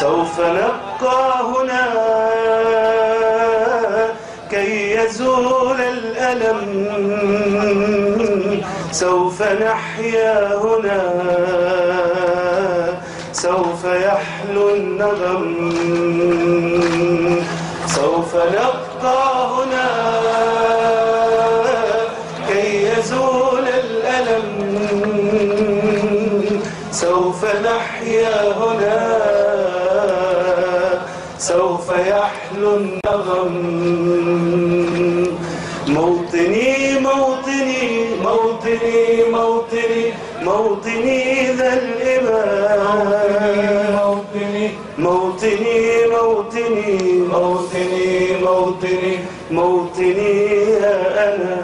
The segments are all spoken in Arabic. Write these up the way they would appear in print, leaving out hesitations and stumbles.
سوف نبقى هنا كي يزول الألم، سوف نحيا هنا، سوف يحلو النغم. سوف نبقى هنا كي يزول الألم، سوف نحيا هنا، سوف يحلو النغم. موطني موطني موطني موطني موطني ذا الإمام، موطني موطني موطني موطني موطني موطني يا أنا.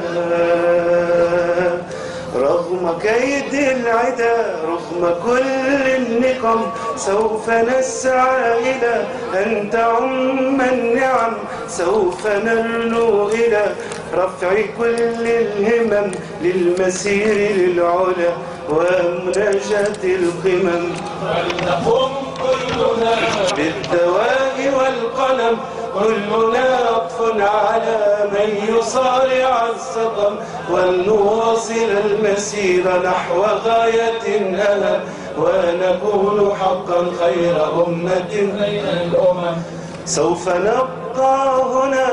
رغم كيد العدا، رغم كل النقم، سوف نسعى إلى أن تعم النعم، سوف نرنو إلى رفع كل الهمم، للمسير للعلا ومناجاة القمم. فلنقم كلنا بالدواء والقلم، كلنا عطف على من يصارع السقم، ولنواصل المسير نحو غاية ألم، ونكون حقا خير أمة بين الأمم. سوف نبقى هنا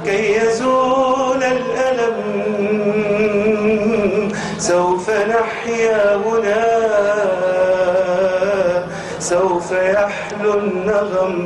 كي يزول الألم، سوف نحيا هنا، سوف يحلو النغم.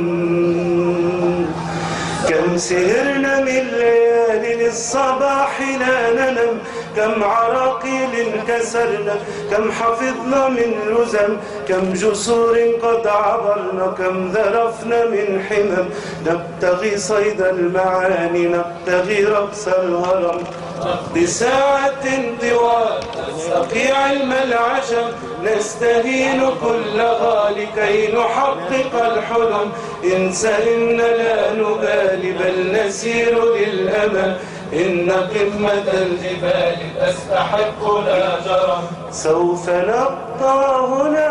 كم سهرنا من ليالي للصباح لا ننم، كم عراقيل كسرنا، كم حفظنا من لزم، كم جسور قد عبرنا، كم ذرفنا من حمم. نبتغي صيد المعاني، نبتغي رقص الهرم، نقضي ساعة طوال نستقي علم العجم، نستهين كل غالي كي نحقق الحلم. انسى إن لا نبالي بل نسير للأمل، إن قمة الجبال تستحق لا جرم. سوف نبقى هنا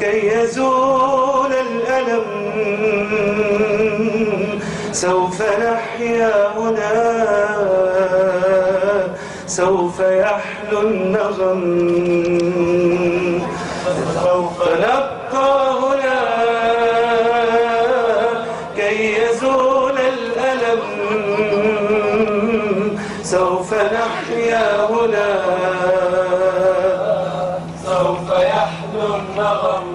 كي يزول الألم، سوف نحيا هنا، سوف يحلو النغم. سوف نبقى هنا كي يزول الألم، سوف نحيا هنا، سوف يحلو النغم.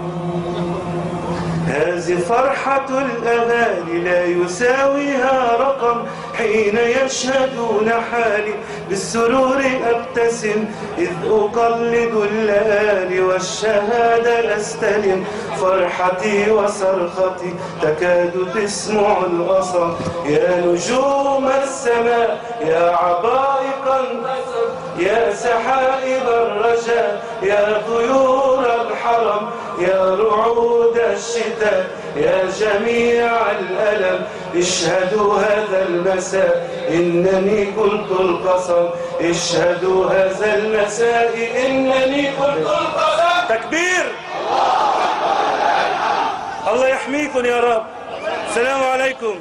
هذه فرحة الأغاني لا يساويها رقم، حين يشهدون حالي بالسرور أبتسم، إذ أقلد الليالي والشهادة أستلم. فرحتي وصرختي تكاد تسمع الأصم، يا نجوم السماء يا عبائق النسم، يا سحائب الرجاء يا طيور الحرم، يا رعود الشتاء يا جميع الألم. اشهدوا هذا المساء إنني قلت القسم، اشهدوا هذا المساء إنني قلت القسم. تكبير! الله يحميكم يا رب. السلام عليكم.